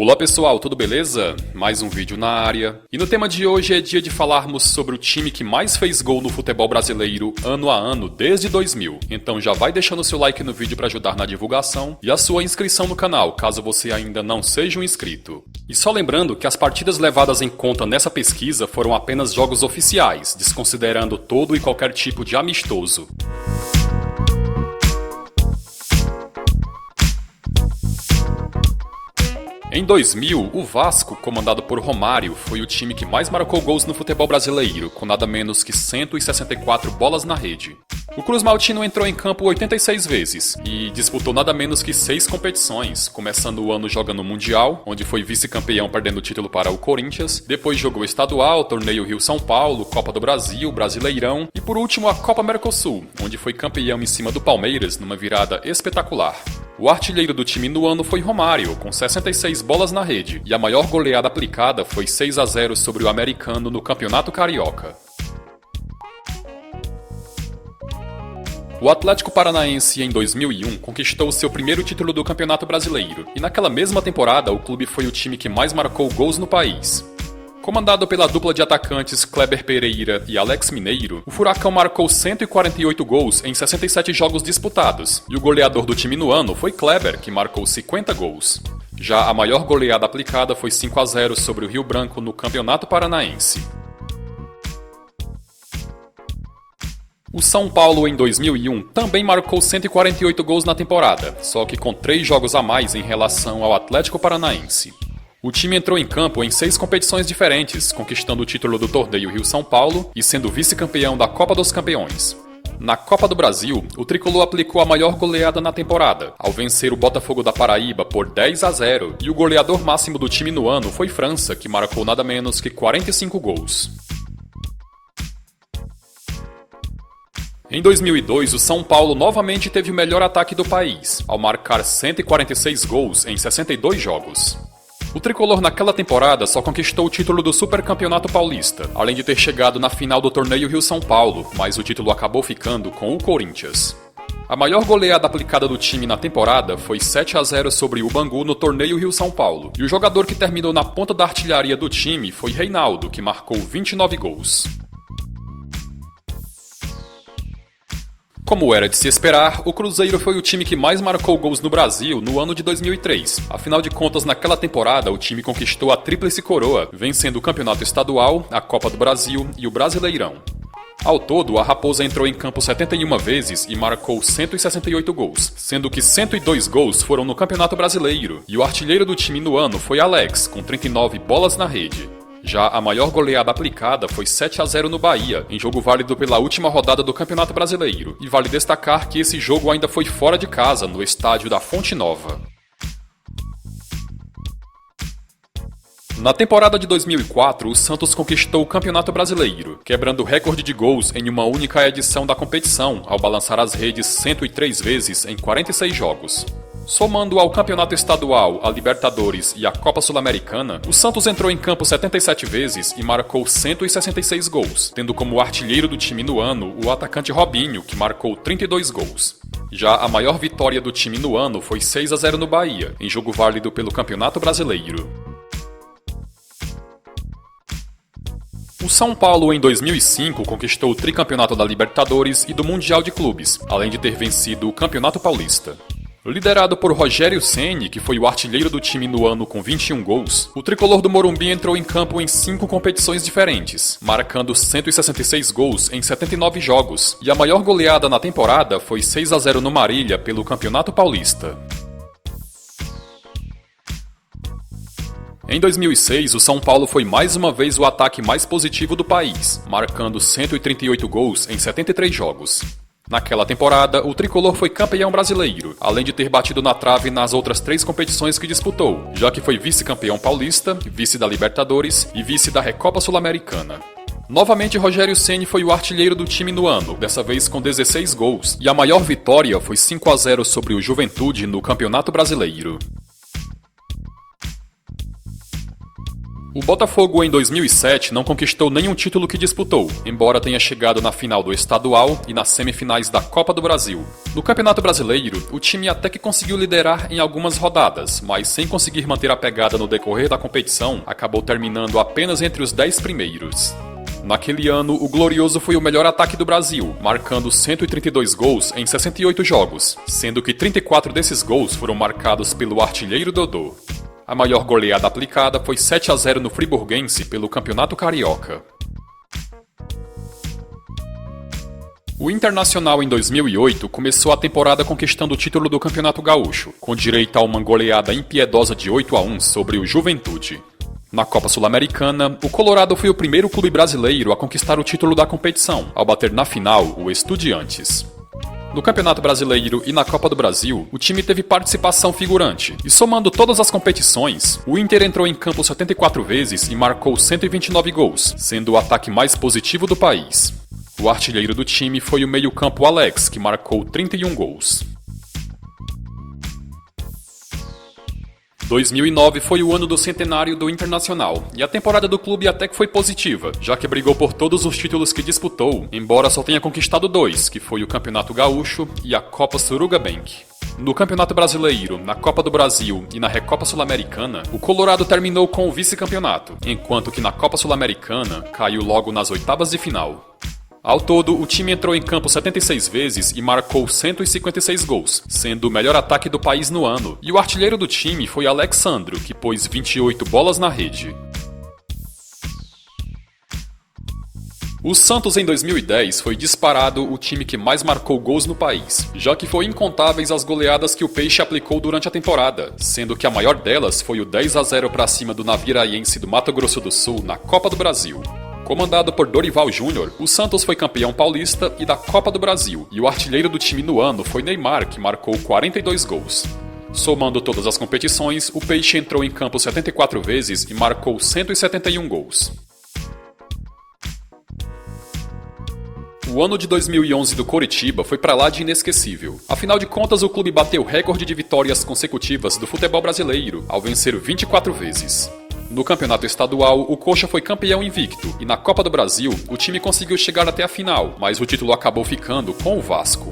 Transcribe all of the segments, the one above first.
Olá pessoal, tudo beleza? Mais um vídeo na área. E no tema de hoje é dia de falarmos sobre o time que mais fez gol no futebol brasileiro ano a ano desde 2000. Então já vai deixando seu like no vídeo para ajudar na divulgação e a sua inscrição no canal, caso você ainda não seja um inscrito. E só lembrando que as partidas levadas em conta nessa pesquisa foram apenas jogos oficiais, desconsiderando todo e qualquer tipo de amistoso. Em 2000, o Vasco, comandado por Romário, foi o time que mais marcou gols no futebol brasileiro, com nada menos que 164 bolas na rede. O Cruz Maltino entrou em campo 86 vezes e disputou nada menos que 6 competições, começando o ano jogando o Mundial, onde foi vice-campeão perdendo o título para o Corinthians, depois jogou Estadual, Torneio Rio-São Paulo, Copa do Brasil, Brasileirão e por último a Copa Mercosul, onde foi campeão em cima do Palmeiras numa virada espetacular. O artilheiro do time no ano foi Romário, com 66 bolas na rede, e a maior goleada aplicada foi 6-0 sobre o Americano no Campeonato Carioca. O Atlético Paranaense, em 2001, conquistou seu primeiro título do Campeonato Brasileiro, e naquela mesma temporada o clube foi o time que mais marcou gols no país. Comandado pela dupla de atacantes Kleber Pereira e Alex Mineiro, o Furacão marcou 148 gols em 67 jogos disputados, e o goleador do time no ano foi Kleber, que marcou 50 gols. Já a maior goleada aplicada foi 5-0 sobre o Rio Branco no Campeonato Paranaense. O São Paulo, em 2001, também marcou 148 gols na temporada, só que com 3 jogos a mais em relação ao Atlético Paranaense. O time entrou em campo em 6 competições diferentes, conquistando o título do Torneio Rio-São Paulo e sendo vice-campeão da Copa dos Campeões. Na Copa do Brasil, o tricolor aplicou a maior goleada na temporada, ao vencer o Botafogo da Paraíba por 10-0, e o goleador máximo do time no ano foi França, que marcou nada menos que 45 gols. Em 2002, o São Paulo novamente teve o melhor ataque do país, ao marcar 146 gols em 62 jogos. O tricolor naquela temporada só conquistou o título do Supercampeonato Paulista, além de ter chegado na final do Torneio Rio-São Paulo, mas o título acabou ficando com o Corinthians. A maior goleada aplicada do time na temporada foi 7-0 sobre o Bangu no Torneio Rio-São Paulo, e o jogador que terminou na ponta da artilharia do time foi Reinaldo, que marcou 29 gols. Como era de se esperar, o Cruzeiro foi o time que mais marcou gols no Brasil no ano de 2003. Afinal de contas, naquela temporada, o time conquistou a Tríplice Coroa, vencendo o Campeonato Estadual, a Copa do Brasil e o Brasileirão. Ao todo, a Raposa entrou em campo 71 vezes e marcou 168 gols, sendo que 102 gols foram no Campeonato Brasileiro, e o artilheiro do time no ano foi Alex, com 39 bolas na rede. Já a maior goleada aplicada foi 7-0 no Bahia, em jogo válido pela última rodada do Campeonato Brasileiro, e vale destacar que esse jogo ainda foi fora de casa, no estádio da Fonte Nova. Na temporada de 2004, o Santos conquistou o Campeonato Brasileiro, quebrando o recorde de gols em uma única edição da competição, ao balançar as redes 103 vezes em 46 jogos. Somando ao Campeonato Estadual, a Libertadores e a Copa Sul-Americana, o Santos entrou em campo 77 vezes e marcou 166 gols, tendo como artilheiro do time no ano o atacante Robinho, que marcou 32 gols. Já a maior vitória do time no ano foi 6-0 no Bahia, em jogo válido pelo Campeonato Brasileiro. O São Paulo, em 2005, conquistou o tricampeonato da Libertadores e do Mundial de Clubes, além de ter vencido o Campeonato Paulista. Liderado por Rogério Ceni, que foi o artilheiro do time no ano com 21 gols, o tricolor do Morumbi entrou em campo em 5 competições diferentes, marcando 166 gols em 79 jogos, e a maior goleada na temporada foi 6-0 no Marília pelo Campeonato Paulista. Em 2006, o São Paulo foi mais uma vez o ataque mais positivo do país, marcando 138 gols em 73 jogos. Naquela temporada, o tricolor foi campeão brasileiro, além de ter batido na trave nas outras 3 competições que disputou, já que foi vice-campeão paulista, vice da Libertadores e vice da Recopa Sul-Americana. Novamente, Rogério Ceni foi o artilheiro do time no ano, dessa vez com 16 gols, e a maior vitória foi 5-0 sobre o Juventude no Campeonato Brasileiro. O Botafogo em 2007 não conquistou nenhum título que disputou, embora tenha chegado na final do estadual e nas semifinais da Copa do Brasil. No Campeonato Brasileiro, o time até que conseguiu liderar em algumas rodadas, mas sem conseguir manter a pegada no decorrer da competição, acabou terminando apenas entre os 10 primeiros. Naquele ano, o Glorioso foi o melhor ataque do Brasil, marcando 132 gols em 68 jogos, sendo que 34 desses gols foram marcados pelo artilheiro Dodô. A maior goleada aplicada foi 7-0 no Friburguense pelo Campeonato Carioca. O Internacional em 2008 começou a temporada conquistando o título do Campeonato Gaúcho, com direito a uma goleada impiedosa de 8-1 sobre o Juventude. Na Copa Sul-Americana, o Colorado foi o primeiro clube brasileiro a conquistar o título da competição, ao bater na final o Estudiantes. No Campeonato Brasileiro e na Copa do Brasil, o time teve participação figurante, e somando todas as competições, o Inter entrou em campo 74 vezes e marcou 129 gols, sendo o ataque mais positivo do país. O artilheiro do time foi o meio-campo Alex, que marcou 31 gols. 2009 foi o ano do centenário do Internacional, e a temporada do clube até que foi positiva, já que brigou por todos os títulos que disputou, embora só tenha conquistado 2, que foi o Campeonato Gaúcho e a Copa Suruga Bank. No Campeonato Brasileiro, na Copa do Brasil e na Recopa Sul-Americana, o Colorado terminou com o vice-campeonato, enquanto que na Copa Sul-Americana caiu logo nas oitavas de final. Ao todo, o time entrou em campo 76 vezes e marcou 156 gols, sendo o melhor ataque do país no ano, e o artilheiro do time foi Alexandro, que pôs 28 bolas na rede. O Santos em 2010 foi disparado o time que mais marcou gols no país, já que foi incontáveis as goleadas que o Peixe aplicou durante a temporada, sendo que a maior delas foi o 10-0 para cima do Naviraense do Mato Grosso do Sul na Copa do Brasil. Comandado por Dorival Júnior, o Santos foi campeão paulista e da Copa do Brasil, e o artilheiro do time no ano foi Neymar, que marcou 42 gols. Somando todas as competições, o Peixe entrou em campo 74 vezes e marcou 171 gols. O ano de 2011 do Coritiba foi pra lá de inesquecível. Afinal de contas, o clube bateu o recorde de vitórias consecutivas do futebol brasileiro, ao vencer 24 vezes. No campeonato estadual, o Coxa foi campeão invicto, e na Copa do Brasil, o time conseguiu chegar até a final, mas o título acabou ficando com o Vasco.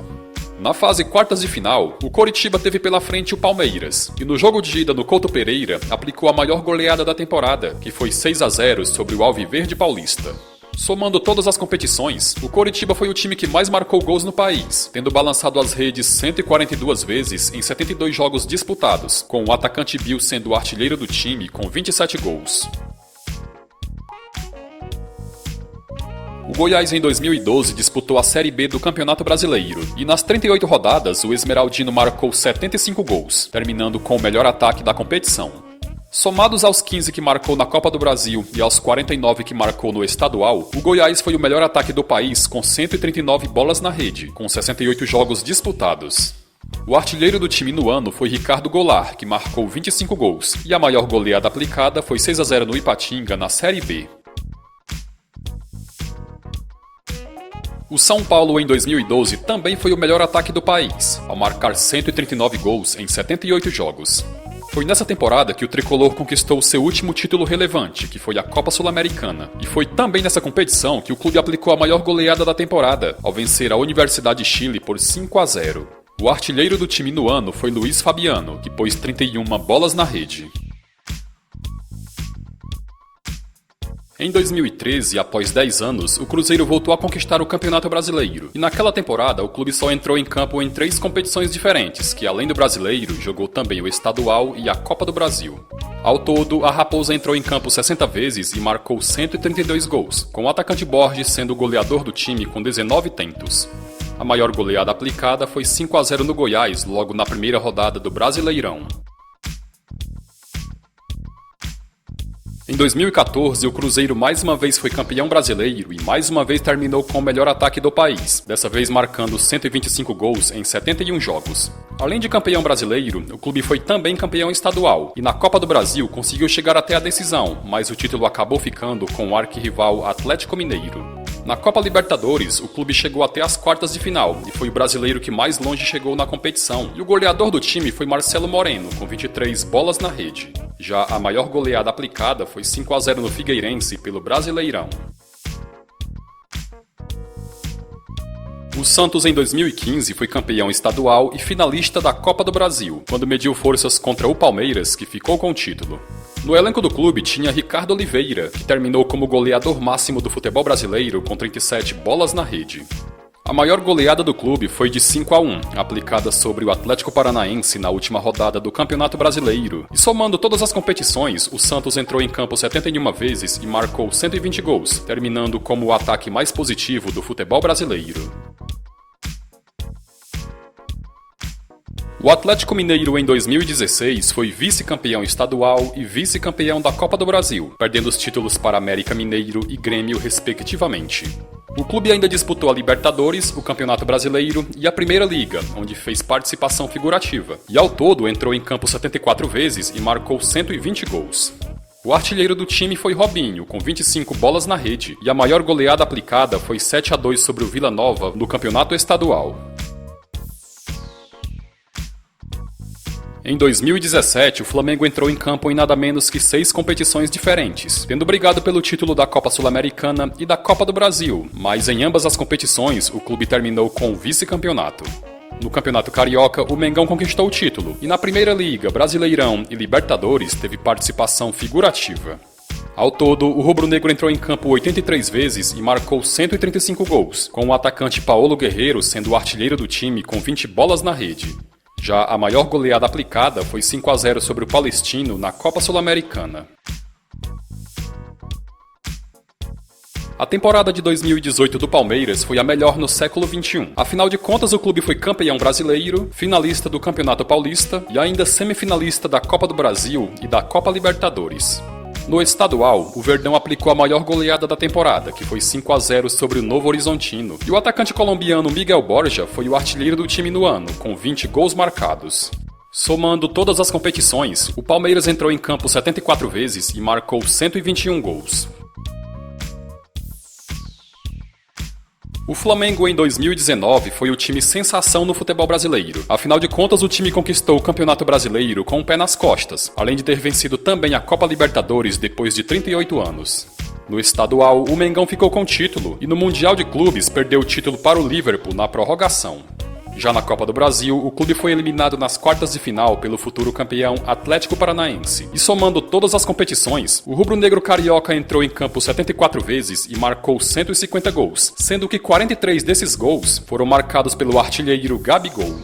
Na fase quartas de final, o Coritiba teve pela frente o Palmeiras, e no jogo de ida no Couto Pereira, aplicou a maior goleada da temporada, que foi 6-0 sobre o Alviverde Paulista. Somando todas as competições, o Coritiba foi o time que mais marcou gols no país, tendo balançado as redes 142 vezes em 72 jogos disputados, com o atacante Bill sendo o artilheiro do time com 27 gols. O Goiás em 2012 disputou a Série B do Campeonato Brasileiro, e nas 38 rodadas o Esmeraldino marcou 75 gols, terminando com o melhor ataque da competição. Somados aos 15 que marcou na Copa do Brasil e aos 49 que marcou no estadual, o Goiás foi o melhor ataque do país com 139 bolas na rede, com 68 jogos disputados. O artilheiro do time no ano foi Ricardo Goulart, que marcou 25 gols, e a maior goleada aplicada foi 6-0 no Ipatinga na Série B. O São Paulo em 2012 também foi o melhor ataque do país, ao marcar 139 gols em 78 jogos. Foi nessa temporada que o tricolor conquistou seu último título relevante, que foi a Copa Sul-Americana, e foi também nessa competição que o clube aplicou a maior goleada da temporada, ao vencer a Universidade de Chile por 5-0. O artilheiro do time no ano foi Luiz Fabiano, que pôs 31 bolas na rede. Em 2013, após 10 anos, o Cruzeiro voltou a conquistar o Campeonato Brasileiro, e naquela temporada o clube só entrou em campo em 3 competições diferentes, que além do Brasileiro, jogou também o Estadual e a Copa do Brasil. Ao todo, a Raposa entrou em campo 60 vezes e marcou 132 gols, com o atacante Borges sendo o goleador do time com 19 tentos. A maior goleada aplicada foi 5-0 no Goiás, logo na primeira rodada do Brasileirão. Em 2014, o Cruzeiro mais uma vez foi campeão brasileiro e mais uma vez terminou com o melhor ataque do país, dessa vez marcando 125 gols em 71 jogos. Além de campeão brasileiro, o clube foi também campeão estadual e na Copa do Brasil conseguiu chegar até a decisão, mas o título acabou ficando com o arquirrival Atlético Mineiro. Na Copa Libertadores, o clube chegou até as quartas de final e foi o brasileiro que mais longe chegou na competição, e o goleador do time foi Marcelo Moreno, com 23 bolas na rede. Já a maior goleada aplicada foi 5-0 no Figueirense pelo Brasileirão. O Santos em 2015 foi campeão estadual e finalista da Copa do Brasil, quando mediu forças contra o Palmeiras, que ficou com o título. No elenco do clube tinha Ricardo Oliveira, que terminou como goleador máximo do futebol brasileiro com 37 bolas na rede. A maior goleada do clube foi de 5-1, aplicada sobre o Atlético Paranaense na última rodada do Campeonato Brasileiro. E somando todas as competições, o Santos entrou em campo 71 vezes e marcou 120 gols, terminando como o ataque mais positivo do futebol brasileiro. O Atlético Mineiro em 2016 foi vice-campeão estadual e vice-campeão da Copa do Brasil, perdendo os títulos para América Mineiro e Grêmio respectivamente. O clube ainda disputou a Libertadores, o Campeonato Brasileiro e a Primeira Liga, onde fez participação figurativa, e ao todo entrou em campo 74 vezes e marcou 120 gols. O artilheiro do time foi Robinho, com 25 bolas na rede, e a maior goleada aplicada foi 7-2 sobre o Vila Nova no Campeonato Estadual. Em 2017, o Flamengo entrou em campo em nada menos que 6 competições diferentes, tendo brigado pelo título da Copa Sul-Americana e da Copa do Brasil, mas em ambas as competições o clube terminou com o vice-campeonato. No Campeonato Carioca, o Mengão conquistou o título, e na Primeira Liga, Brasileirão e Libertadores teve participação figurativa. Ao todo, o rubro-negro entrou em campo 83 vezes e marcou 135 gols, com o atacante Paulo Guerreiro sendo o artilheiro do time com 20 bolas na rede. Já a maior goleada aplicada foi 5-0 sobre o Palestino na Copa Sul-Americana. A temporada de 2018 do Palmeiras foi a melhor no século XXI. Afinal de contas, o clube foi campeão brasileiro, finalista do Campeonato Paulista e ainda semifinalista da Copa do Brasil e da Copa Libertadores. No estadual, o Verdão aplicou a maior goleada da temporada, que foi 5-0 sobre o Novo Horizontino, e o atacante colombiano Miguel Borja foi o artilheiro do time no ano, com 20 gols marcados. Somando todas as competições, o Palmeiras entrou em campo 74 vezes e marcou 121 gols. O Flamengo em 2019 foi o time sensação no futebol brasileiro. Afinal de contas, o time conquistou o Campeonato Brasileiro com o pé nas costas, além de ter vencido também a Copa Libertadores depois de 38 anos. No estadual, o Mengão ficou com o título e no Mundial de Clubes perdeu o título para o Liverpool na prorrogação. Já na Copa do Brasil, o clube foi eliminado nas quartas de final pelo futuro campeão Atlético Paranaense. E somando todas as competições, o rubro-negro carioca entrou em campo 74 vezes e marcou 150 gols, sendo que 43 desses gols foram marcados pelo artilheiro Gabigol.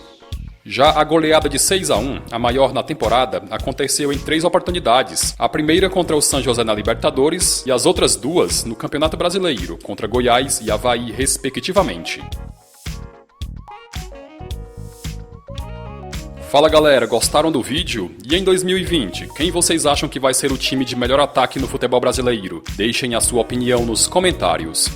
Já a goleada de 6-1, a maior na temporada, aconteceu em 3 oportunidades. A primeira contra o São José na Libertadores e as outras 2 no Campeonato Brasileiro, contra Goiás e Avaí respectivamente. Fala galera, gostaram do vídeo? E em 2020, quem vocês acham que vai ser o time de melhor ataque no futebol brasileiro? Deixem a sua opinião nos comentários.